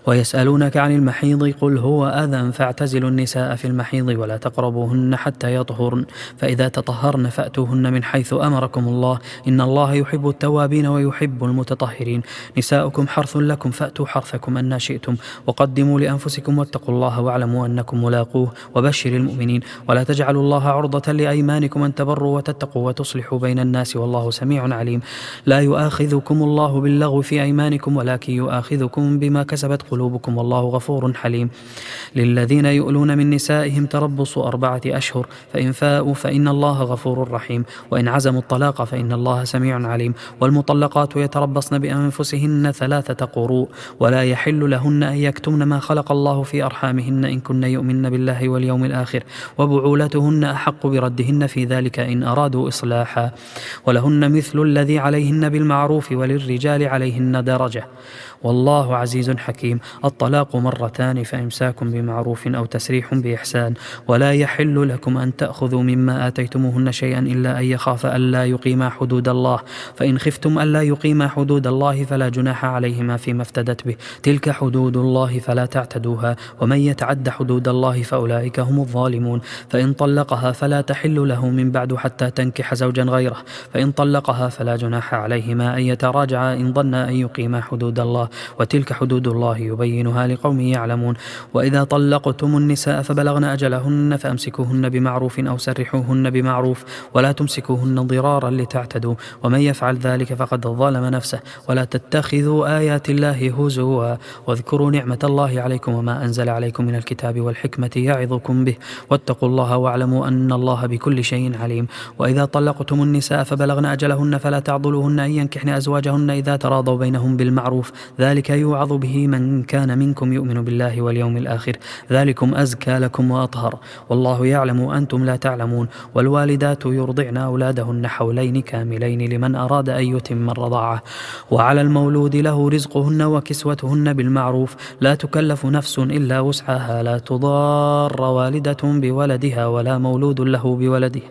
ويسألونك عن المحيض قل هو أذى فاعتزلوا النساء في المحيض ولا تقربوهن حتى يطهرن فإذا تطهرن فأتوهن من حيث أمركم الله إن الله يحب التوابين ويحب المتطهرين نساؤكم حرث لكم فأتوا حرثكم أن شئتم وقدموا لأنفسكم واتقوا الله واعلموا أنكم ملاقوه وبشر المؤمنين ولا تجعلوا الله عرضة لأيمانكم أن تبروا وتتقوا وتصلحوا بين الناس والله سميع عليم لا يؤاخذكم الله باللغو في أيمانكم ولكن يؤاخذكم بما كسبت قلوبكم والله غفور حليم للذين يؤلون من نسائهم تربص 4 أشهر فإن فاءوا فإن الله غفور رحيم وإن عزموا الطلاق فإن الله سميع عليم والمطلقات يتربصن بأنفسهن 3 قروء ولا يحل لهن أن يكتمن ما خلق الله في أرحامهن إن كن يؤمن بالله واليوم الآخر وبعولتهن أحق بردهن في ذلك إن أرادوا إصلاحا ولهن مثل الذي عليهن بالمعروف وللرجال عليهن درجة والله عزيز حكيم الطلاق 2 مرات فإمساك بمعروف أو تسريح بإحسان ولا يحل لكم أن تأخذوا مما آتيتموهن شيئا إلا أن يخاف ألا يقيما حدود الله فإن خفتم ألا يقيما حدود الله فلا جناح عليهما فيما افتدت به تلك حدود الله فلا تعتدوها ومن يتعد حدود الله فأولئك هم الظالمون فإن طلقها فلا تحل له من بعد حتى تنكح زوجا غيره فإن طلقها فلا جناح عليهما أن يتراجعا إن ظنا أن يقيما حدود الله وتلك حدود الله يبينها لقوم يعلمون وإذا طلقتم النساء فبلغن أجلهن فأمسكوهن بمعروف أو سرحوهن بمعروف ولا تمسكوهن ضرارا لتعتدوا ومن يفعل ذلك فقد ظلم نفسه ولا تتخذوا آيات الله هزوا واذكروا نعمة الله عليكم وما أنزل عليكم من الكتاب والحكمة يعظكم به واتقوا الله واعلموا أن الله بكل شيء عليم وإذا طلقتم النساء فبلغن أجلهن فلا تعضلوهن أن ينكحن أزواجهن إذا تراضوا بينهم بالمعروف ذلك يوعظ به من كان منكم يؤمن بالله واليوم الآخر ذلكم أزكى لكم وأطهر والله يعلم وأنتم لا تعلمون والوالدات يرضعن أولادهن حولين كاملين لمن أراد أن يتم الرضاعة وعلى المولود له رزقهن وكسوتهن بالمعروف لا تكلف نفس إلا وسعها لا تضار والدة بولدها ولا مولود له بولده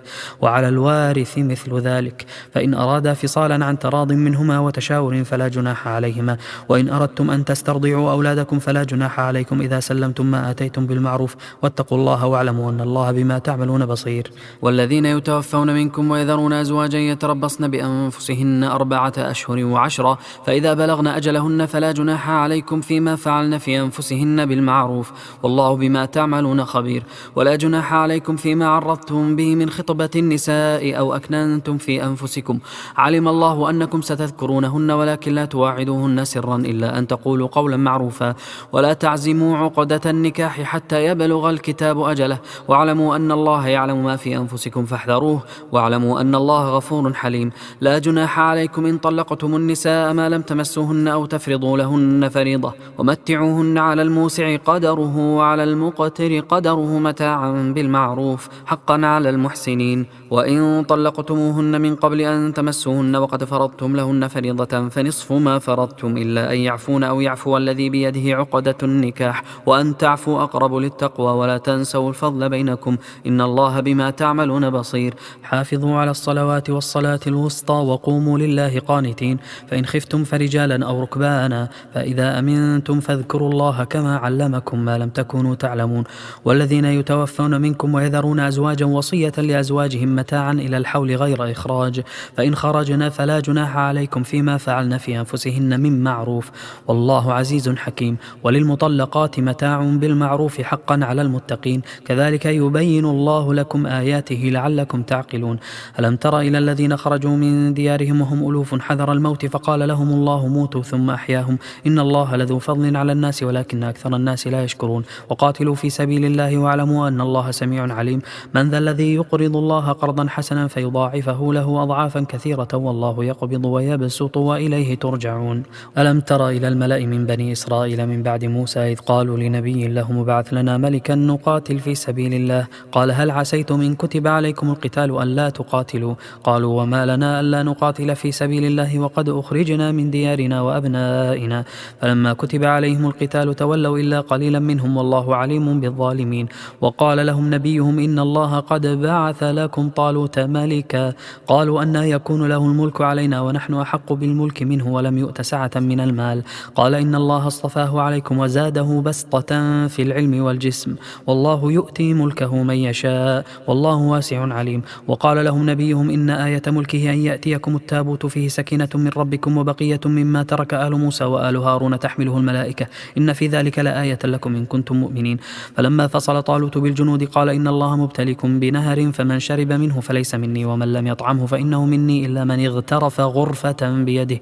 وعلى الوارث مثل ذلك فإن أرادا فصالا عن تراض منهما وتشاور فلا جناح عليهما وإن أردتم أن تسترضعوا أولادكم فلا جناح عليكم إذا سلمتم ما آتيتم بالمعروف واتقوا الله واعلموا أن الله بما تعملون بصير والذين يتوفون منكم ويذرون أزواجا يتربصن بأنفسهن 4 أشهر و10 فإذا بلغن أجلهن فلا جناح عليكم فيما فعلن في أنفسهن بالمعروف والله بما تعملون خبير ولا جناح عليكم فيما عرضتم به من خطبة النساء أو أكننتم في أنفسكم علم الله أنكم ستذكرونهن ولكن لا تواعدوهن سرا إلا أن تقولوا قولا معروفا ولا تعزموا عقدة النكاح حتى يبلغ الكتاب أجله واعلموا أن الله يعلم ما في أنفسكم فاحذروه واعلموا أن الله غفور حليم لا جناح عليكم إن طلقتم النساء ما لم تمسوهن أو تفرضوا لهن فريضة ومتعوهن على الموسع قدره وعلى المقتر قدره متاعا بالمعروف حقا على المحسنين وإن طلقتموهن من قبل أن تمسوهن وقد فرضتم لهن فريضة فنصف ما فرضتم إلا أن يعفون أو يعفو الذي بيده عقدة النكاح وأن تعفوا أقرب للتقوى ولا تنسوا الفضل بينكم إن الله بما تعملون بصير حافظوا على الصلوات والصلاة الوسطى وقوموا لله قانتين فإن خفتم فرجالا أو ركبانا فإذا أمنتم فاذكروا الله كما علمكم ما لم تكونوا تعلمون والذين يتوفون منكم ويذرون أزواجا وصية لأزواجهم متاعا إلى الحول غير إخراج فإن خرجنا فلا جناح عليكم فيما فعلن في أنفسهن من معروف والله عزيز حكيم وللمطلقات متاع بالمعروف حقا على المتقين كذلك يبين الله لكم آياته لعلكم تعقلون ألم تر إلى الذين خرجوا من ديارهم وهم ألوف حذر الموت فقال لهم الله موتوا ثم أحياهم إن الله لذو فضل على الناس ولكن أكثر الناس لا يشكرون وقاتلوا في سبيل الله واعلموا أن الله سميع عليم من ذا الذي يقرض الله قرضا حسنا فيضاعفه له أضعافا كثيرة والله يقبض ويبسط وإليه ترجعون ألم تر إلى الملأ من بني إسرائيل من بعد موسى إذ قالوا لنبي له مبعث لنا ملكا نقاتل في سبيل الله قال هل عسيتم إن كتب عليكم القتال ألا تقاتلوا قالوا وما لنا ألا نقاتل في سبيل الله وقد أخرجنا من ديارنا وأبنائنا فلما كتب عليهم القتال تولوا إلا قليلا منهم والله عليم بالظالمين وقال لهم نبيهم إن الله قد بعث لكم طالوت ملكا قالوا أنى يكون له الملك علينا ونحن أحق بالملك منه ولم يؤت سعة من المال المال. قال إن الله اصطفاه عليكم وزاده بسطة في العلم والجسم، والله يؤتي ملكه من يشاء، والله واسع عليم. وقال لهم نبيهم إن آية ملكه أن يأتيكم التابوت فيه سكينة من ربكم وبقية مما ترك آل موسى وآل هارون تحمله الملائكة، إن في ذلك لآية لكم إن كنتم مؤمنين. فلما فصل طالوت بالجنود قال إن الله مبتليكم بنهر فمن شرب منه فليس مني ومن لم يطعمه فإنه مني إلا من اغترف غرفة بيده،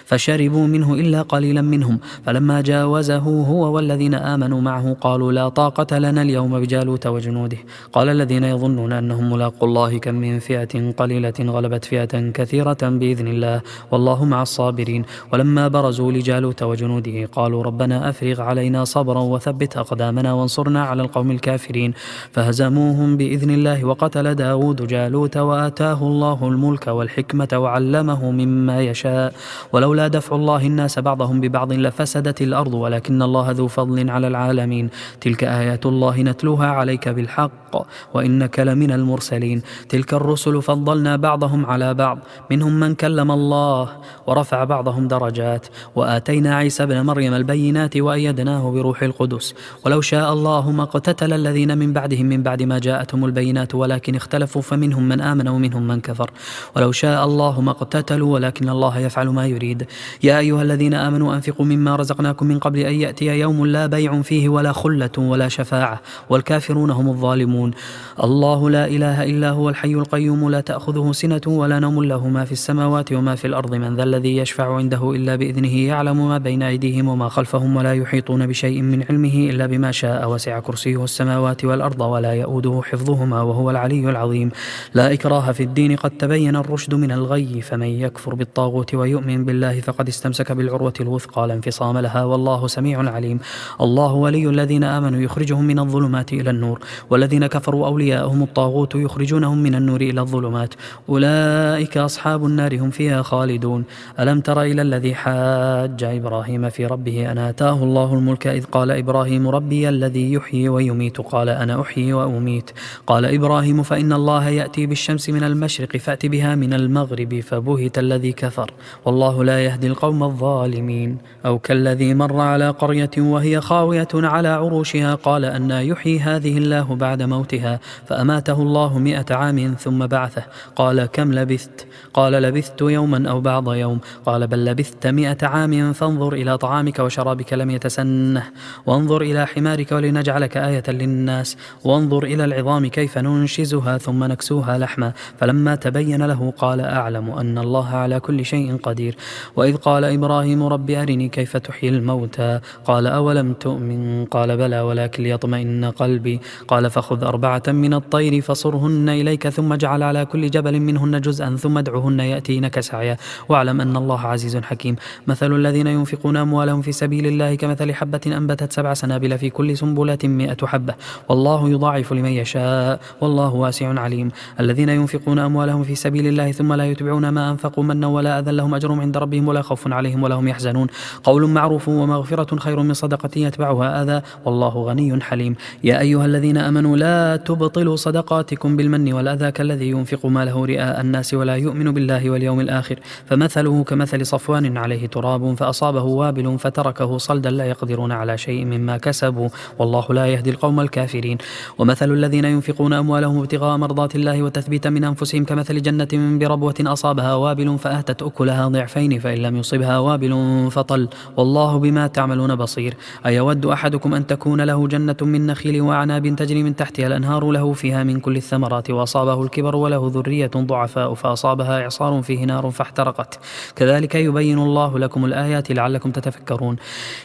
فشربوا منه إلا قليلا منهم. فلما جاوزه هو والذين آمنوا معه قالوا لا طاقة لنا اليوم بجالوت وجنوده. قال الذين يظنون أنهم ملاقوا الله كم من فئة قليلة غلبت فئة كثيرة بإذن الله والله مع الصابرين. ولما برزوا لجالوت وجنوده قالوا ربنا أفرغ علينا صبرا وثبت أقدامنا وانصرنا على القوم الكافرين، فهزموهم بإذن الله. وقتل داود جالوت وآتاه الله الملك والحكمة وعلمه مما يشاء، ولولا دفع الله الناس بعضهم ببعض لفسدت الأرض ولكن الله ذو فضل على العالمين. تلك آيات الله نتلوها عليك بالحق وإنك لمن المرسلين. تلك الرسل فضلنا بعضهم على بعض، منهم من كلم الله ورفع بعضهم درجات، وآتينا عيسى ابن مريم البينات وأيدناه بروح القدس. ولو شاء الله ما اقتتل الذين من بعدهم من بعد ما جاءتهم البينات ولكن اختلفوا فمنهم من آمن ومنهم من كفر. ولو شاء الله ما اقتتلوا ولكن الله يفعل ما يريد. يا أيها الذين آمنوا أنفقوا مما رزقناكم من قبل أن يأتي يوم لا بيع فيه ولا خلة ولا شفاعة والكافرون هم الظالمون. الله لا إله إلا هو الحي القيوم لا تأخذه سنة ولا نوم له ما في السماوات وما في الأرض من ذا الذي يشفع عنده إلا بإذنه يعلم ما بين أيديهم وما خلفهم ولا يحيطون بشيء من علمه إلا بما شاء وسع كرسيه السماوات والأرض ولا يؤوده حفظهما وهو العلي العظيم. لا إكراه في الدين قد تبين الرشد من الغي فمن يكفر بالطاغوت ويؤمن بالله فقد استمسك بالعروة الوثقى لا انفصام لها والله سميع عليم. الله ولي الذين آمنوا يخرجهم من الظلمات إلى النور والذين كفروا أولياءهم الطاغوت يخرجونهم من النور إلى الظلمات أولئك أصحاب النار هم فيها خالدون. ألم تر إلى الذي حاج إبراهيم في ربه أن آتاه الله الملك إذ قال إبراهيم ربي الذي يحيي ويميت قال أنا أحيي وأميت. قال إبراهيم فإن الله يأتي بالشمس من المشرق فأت بها من المغرب فبهت الذي كفر والله لا يهدي القوم الظالمين. أو كالذي مر على قرية وهي خاوية على عروشها قال أنى يحيي هذه الله بعد موتها فأماته الله 100 عام ثم بعثه قال كم لبثت؟ قال لبثت يوما أو بعض يوم قال بل لبثت 100 عام فانظر إلى طعامك وشرابك لم يتسنه وانظر إلى حمارك ولنجعلك آية للناس وانظر إلى العظام كيف ننشزها ثم نكسوها لحما فلما تبين له قال أعلم أن الله على كل شيء قدير. وإذ قال إبراهيم رب أرني كيف تحيي الموتى قال أولم تؤمن قال بلى ولكن ليطمئن قلبي قال فخذ 4 من الطير فصرهن إليك ثم اجعل على كل جبل منهن جزءا ثم ادعهن يأتينك سعيا واعلم أن الله عزيز حكيم. مثل الذين ينفقون أموالهم في سبيل الله كمثل حبة أنبتت 7 سنابل في كل سنبلة 100 حبة والله يضاعف لمن يشاء والله واسع عليم. الذين ينفقون أموالهم في سبيل الله ثم لا يتبعون ما أنفقوا منا ولا أذى لهم أجرهم عند ربهم ولا خوف عليهم ولا هم يحزنون. قول معروف ومغفرة خير من صدقة يتبعها أذى والله غني حليم. يا أيها الذين آمنوا لا تبطلوا صدقاتكم بالمن والأذى كالذي ينفق ماله رئاء الناس ولا يؤمن بالله واليوم الآخر فمثله كمثل صفوان عليه تراب فأصابه وابل فتركه صلدا لا يقدرون على شيء مما كسبوا والله لا يهدي القوم الكافرين. ومثل الذين ينفقون أموالهم ابتغاء مرضات الله وتثبيتا من أنفسهم كمثل جنة بربوة أصابها وابل فأهتت أكلها ضعفين فإن لم يصبها وابل فطل والله بما تعملون بصير. أيود أحدكم أن تكون له جنة من نخيل وأعناب تجري من تحتها الأنهار له فيها من كل الثمرات وأصابه الكبر وله ذرية ضعفاء فأصابها إعصار فيه نار فاحترقت كذلك يبين الله لكم الآيات لعلكم تتفكرون.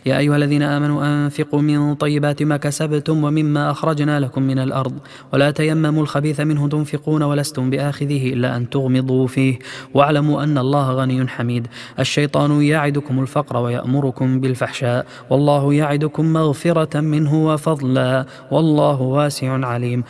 يا أيها الذين آمنوا أنفقوا من طيبات ما كسبتم ومما أخرجنا لكم من الأرض ولا تيمموا الخبيث منه تنفقون ولستم بآخذه إلا أن تغمضوا فيه واعلموا أن الله غني حميد. الشيطان يعدكم الفقر ويأمركم بالفحشاء والله يعدكم مغفرة منه وفضلا والله واسع عليم.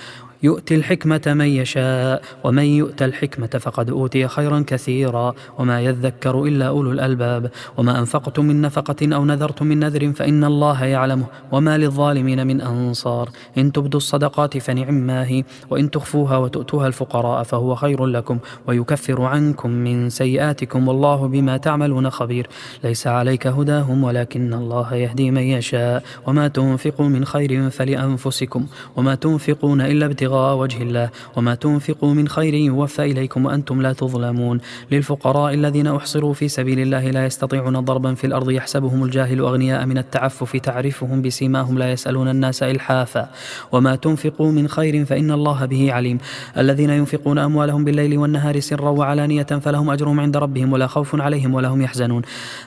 يؤتي الحكمة من يشاء ومن يؤت الحكمة فقد أوتي خيرا كثيرا وما يذكر إلا أولو الألباب. وما أنفقتم من نفقة أو نذرتم من نذر فإن الله يعلمه وما للظالمين من أنصار. إن تبدوا الصدقات فنعما هي وإن تخفوها وتؤتوها الفقراء فهو خير لكم ويكفر عنكم من سيئاتكم والله بما تعملون خبير. ليس عليك هداهم ولكن الله يهدي من يشاء وما تنفقوا من خير فلأنفسكم وما تنفقون إلا ابتغاء وجه الله وما تنفقوا من خير يوفى إليكم وأنتم لا تظلمون. للفقراء الذين أحصروا في سبيل الله لا يستطيعون ضربا في الأرض يحسبهم الجاهل أغنياء من التعفف تعرفهم بسيماهم لا يسألون الناس إلحافا وما تنفقوا من خير فإن الله به عليم. الذين ينفقون أموالهم بالليل والنهار سرا وعلانية فلهم أجرهم عند ربهم ولا خوف عليهم ولا هم يحزنون.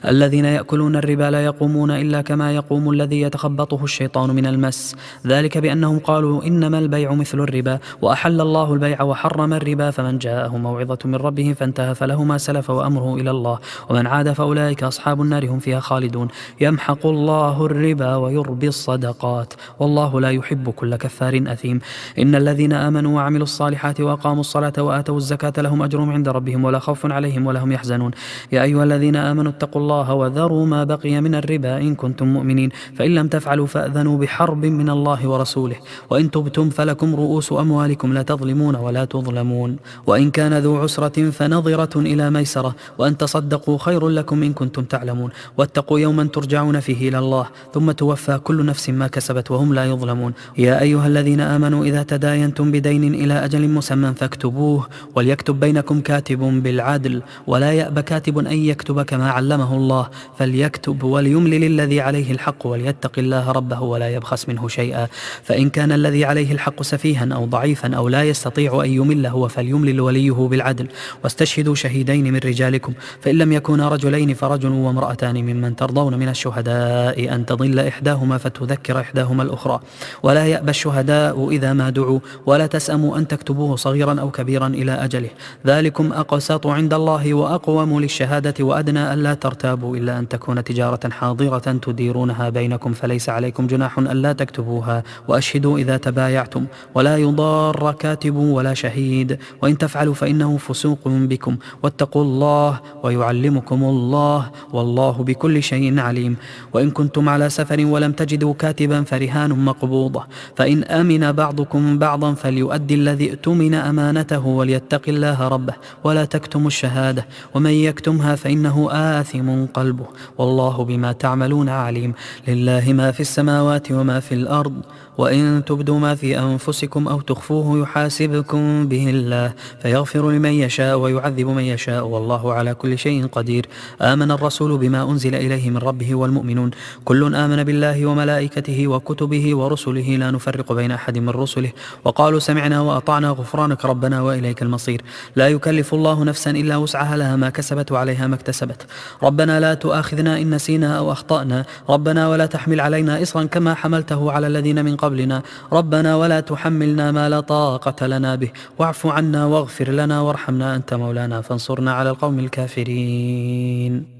الذين يأكلون الربا لا يقومون إلا كما يقوم الذي يتخبطه الشيطان من المس ذلك بأنهم قالوا إنما البيع مثل الربا وأحل الله البيع وحرم الربا فمن جاءه موعظة من ربه فانتهى فله ما سلف وأمره إلى الله ومن عاد فأولئك أصحاب النار هم فيها خالدون. يمحق الله الربا ويربي الصدقات والله لا يحب كل كفار أثيم. إن الذين آمنوا وعملوا الصالحات وأقاموا الصلاة وآتوا الزكاة لهم أجرهم عند ربهم ولا خوف عليهم ولا هم يحزنون. يا أيها الذين آمنوا اتقوا الله وذروا ما بقي من الربا إن كنتم مؤمنين فإن لم تفعلوا فأذنوا بحرب من الله ورسوله وإن تبتم فلكم رؤوس أموالكم لا تظلمون ولا تظلمون. وإن كان ذو عسرة فنظرة إلى ميسرة وأن تصدقوا خير لكم إن كنتم تعلمون واتقوا يوما ترجعون فيه إلى الله ثم توفى كل نفس ما كسبت وهم لا يظلمون. يا أيها الذين آمنوا إذا تداينتم بدين إلى أجل مسمى فاكتبوه وليكتب بينكم كاتب بالعدل ولا يأب كاتب أن يكتب كما علمه الله فليكتب وليملل الذي عليه الحق وليتق الله ربه ولا يبخس منه شيئا. فإن كان الذي عليه الحق سفيها أو ضعيفا أو لا يستطيع أن يمل هو فليملل وليه بالعدل واستشهدوا شهيدين من رجالكم فإن لم يكونا رجلين فرجل وامرأتان ممن ترضون من الشهداء أن تضل إحداهما فتذكر إحداهما الأخرى ولا يأبى الشهداء إذا ما دعوا ولا تسأموا أن تكتبوه صغيرا أو كبيرا إلى أجله ذلكم أقسط عند الله وأقوم للشهادة وأدنى ألا ترتابوا إلا أن تكون تجارة حاضرة تديرونها بينكم فليس عليكم جناح ألا تكتبوها وأشهدوا إذا تبايعتم ولا يضار كاتب ولا شهيد وإن تفعلوا فإنه فسوق بكم واتقوا الله ويعلمكم الله والله بكل شيء عليم. وإن كنتم على سفر ولم تجدوا كاتبا فرهان مقبوضة فإن أمن بعضكم بعضا فليؤدي الذي اؤتمن أمانته وليتق الله ربه ولا تكتموا الشهادة ومن يكتمها فإنه آثم قلبه والله بما تعملون عليم. لله ما في السماوات وما في الأرض وإن تبدوا ما في أنفسكم أو تخفوه يحاسبكم به الله فيغفر لمن يشاء ويعذب من يشاء والله على كل شيء قدير. آمن الرسول بما أنزل إليه من ربه والمؤمنون كل آمن بالله وملائكته وكتبه ورسله لا نفرق بين أحد من رسله وقالوا سمعنا وأطعنا غفرانك ربنا وإليك المصير. لا يكلف الله نفسا إلا وسعها لها ما كسبت وعليها ما اكتسبت. ربنا لا تؤاخذنا إن نسينا أو أخطأنا ربنا ولا تحمل علينا إصرا كما حملته على الذين من قبلنا ربنا ولا تحملنا ما لا طاقة لنا به واعف عنا واغفر لنا وارحمنا أنت مولانا فانصرنا على القوم الكافرين.